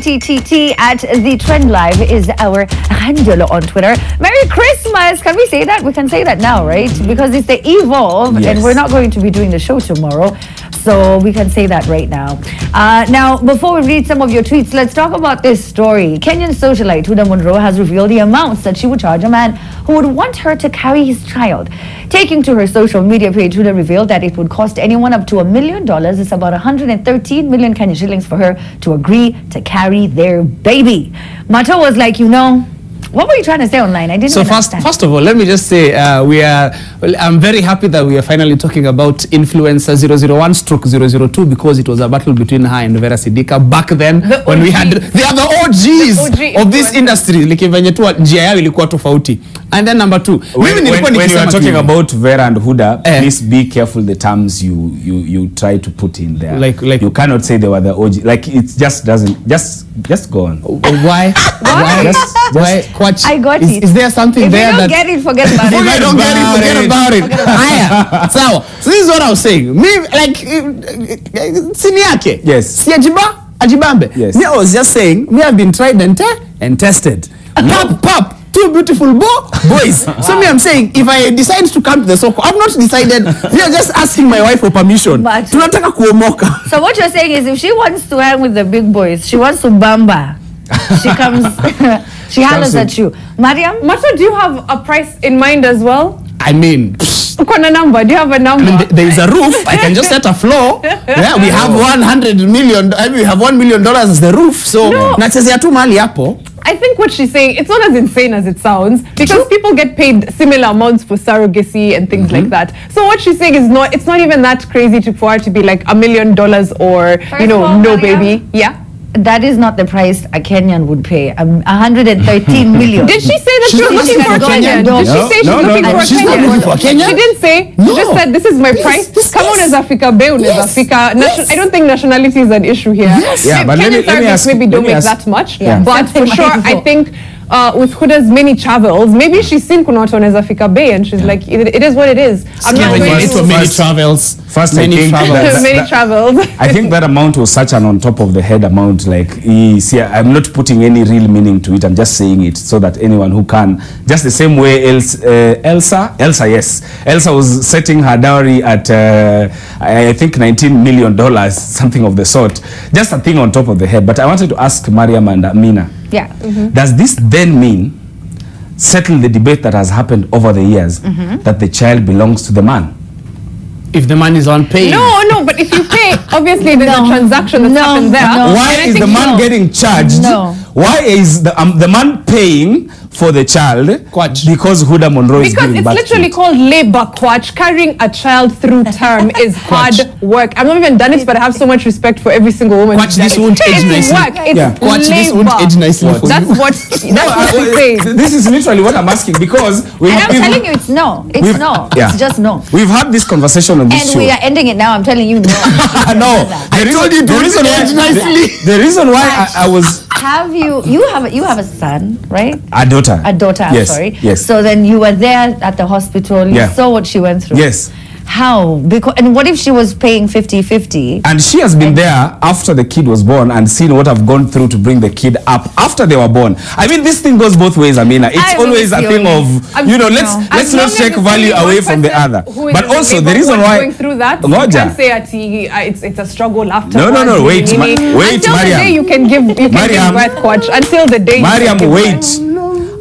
KTTT at The Trend Live is our handle on Twitter. Merry Christmas! Can we say that? We can say that now, right? Because it's the Evolve, and we're not going to be doing the show tomorrow. So we can say that right now. Now, before we read some of your tweets, let's talk about this story. Kenyan socialite Huddah Monroe has revealed the amounts that she would charge a man who would want her to carry his child. Taking to her social media page, Huddah revealed that it would cost anyone up to $1 million. It's about 113 million Kenyan shillings for her to agree to carry their baby. Mato was like, you know, what were you trying to say online? I didn't understand. First of all, let me just say I'm very happy that we are finally talking about influencer 001/002 because it was a battle between her and Vera Sidika back then when we had they are the OGs of this industry. Like venye tu njia yao ilikuwa tofauti. And then number two, when you are talking about Vera and Huddah, please be careful the terms you try to put in there. Like you cannot say they were the OG. Like it just doesn't. Just go on. Why? Why? I got it. Is there something if there you don't that... get it, forget about it. If I don't get it, forget about it. So this is what I was saying. Me, like, Siniake. Yes. Ajibambe. Yes. Me, I was just saying, we have been tried and tested. Pop. Two beautiful boys. So me, I'm saying, if I decide to come to the soko, I've not decided. We are just asking my wife for permission. Tunataka kuomoka. So what you're saying is, if she wants to hang with the big boys, she wants to bamba. She comes, she hollers at you. Mariam? Mato, do you have a price in mind as well? I mean, a number. Do you have a number? I mean, there is a roof. I can just set a floor. Yeah, we have 100 million. We have $1 million as the roof. So, nachezea tu mali hapo. I think what she's saying, it's not as insane as it sounds, because people get paid similar amounts for surrogacy and things like that. So what she's saying is it's not even that crazy for her to be like $1 million or, you know, no baby. Yeah. That is not the price a Kenyan would pay. 113 million. Did she say that she was looking for a Kenyan? Did she say she's looking for a Kenyan? She's not looking for a Kenyan. She didn't say. She just said, this is my price. Come on, as Africa, I don't think nationality is an issue here. Yes. Yeah, but Kenyan surrogates maybe don't make that much. Yeah. But for sure, I think with Huddah's many travels, maybe she's seen kuna watu wanaweza fika Bay and she's like, it is what it is. I'm not going to many travels. Many travels. I think that amount was such an on top of the head amount. Like, see, I'm not putting any real meaning to it. I'm just saying it so that anyone who can, just the same way Elsa, yes. Elsa was setting her dowry at, I think $19 million, something of the sort. Just a thing on top of the head. But I wanted to ask Mariam and Amina. Yeah. Does this then mean, settle the debate that has happened over the years, that the child belongs to the man? If the man is on pay. No, but if you pay, obviously there's a transaction that's happened there. Why is the man getting charged? Why is the man paying for the child? Because Huddah Monroe is giving back. Because it's literally called labor, Kwach. Carrying a child through term is hard work. I've not even done it, but I have so much respect for every single woman. This won't age nicely. This won't age nicely for you. That's what she's saying. This is literally what I'm asking, because I'm telling you, it's no. It's no. It's just no. We've had this conversation on this show. And we are ending it now. I'm telling you, no. No. I told you the reason why I was... You have a son, right? A daughter. A daughter, yes. I'm sorry. Yes. So then you were there at the hospital. You saw what she went through. Yes. How? And what if she was paying 50-50? And she has been there after the kid was born and seen what I've gone through to bring the kid up after they were born. I mean, this thing goes both ways, Amina. It's always a thing of, you know, let's not take value away from the other. But also, the reason why... going through that, you can't say it's a struggle after. No, wait, until Mariam. the day you can give birth, Kwach. Until the day Mariam, wait.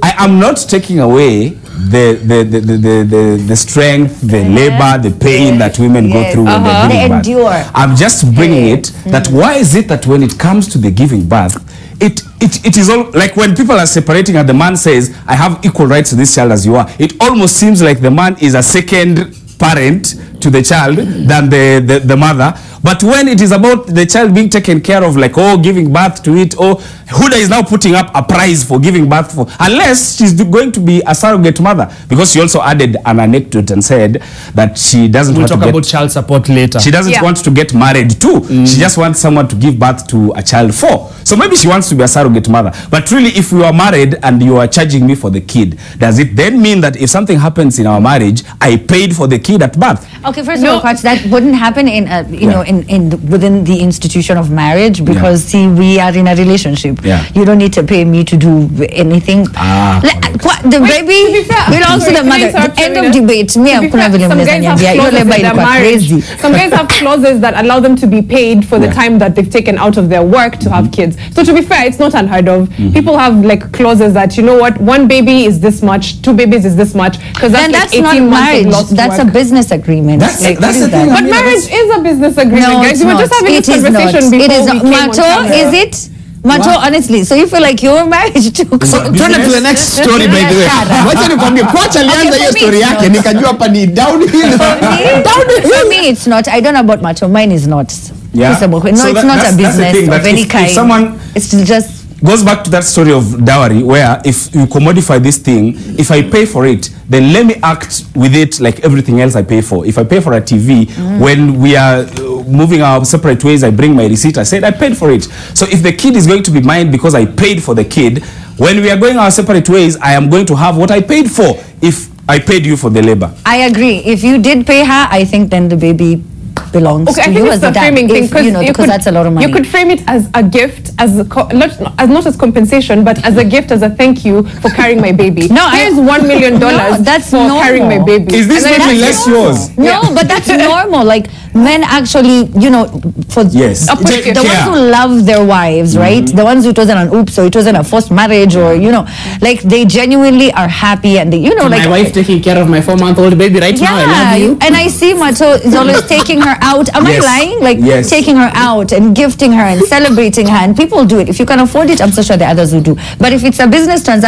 I am not taking away the strength, the labor, the pain that women go through when they're giving birth. I'm just bringing it that why is it that when it comes to the giving birth, it is all like when people are separating and the man says, I have equal rights to this child as you are, it almost seems like the man is a second parent to the child than the mother. But when it is about the child being taken care of, like, giving birth to it, Huddah is now putting up a prize for giving birth for, unless she's going to be a surrogate mother, because she also added an anecdote and said that she doesn't want to talk about child support later. She doesn't want to get married too. She just wants someone to give birth to a child for. So maybe she wants to be a surrogate mother. But really, if we are married and you are charging me for the kid, does it then mean that if something happens in our marriage, I paid for the kid at birth? Okay, first of all, Kwach, that wouldn't happen in within the institution of marriage, because see, we are in a relationship. You don't need to pay me to do anything. The baby belongs to the mother. End of debate. Me, I'm crazy. Some guys have clauses that allow them to be paid for the time that they've taken out of their work to have kids. So to be fair, it's not unheard of. People have like clauses that, you know what, 1 baby is this much, 2 babies is this much, because that's like 18 not months. That's a business agreement. That's the thing. But marriage is a business agreement, guys. You were just having this conversation before we came on camera. Is it? Macho, honestly, so you feel like your marriage took so turn to the next story, by the way. Wacha nikwambie kocha alianza hiyo story yake nikajua hapa ni downhill. For me it's not. I don't know about macho. Mine is not. Yeah. No, so it's not a business of any kind. If someone it's just goes back to that story of dowry, where if you commodify this thing, if I pay for it, then let me act with it like everything else I pay for. If I pay for a TV, when we are moving our separate ways, I bring my receipt, I said I paid for it. So if the kid is going to be mine because I paid for the kid, when we are going our separate ways, I am going to have what I paid for if I paid you for the labor. I agree. If you did pay her, I think then the baby belongs to you as a dad, because that's a lot of money. You could frame it as a gift, as not as compensation, but as a gift, as a thank you for carrying my baby. No, here's $1 million that's for carrying my baby. Is this maybe less yours? No, but that's normal. Like men actually, you know, for the ones who love their wives, right? The ones who it wasn't an oops or it wasn't a forced marriage, or you know, like they genuinely are happy, and they, you know, like my wife taking care of my 4-month-old baby right now. I love you. And I see Macho is always taking her out. Am I lying? Like taking her out and gifting her and celebrating her, and people do it. If you can afford it, I'm so sure the others will do. But if it's a business transaction,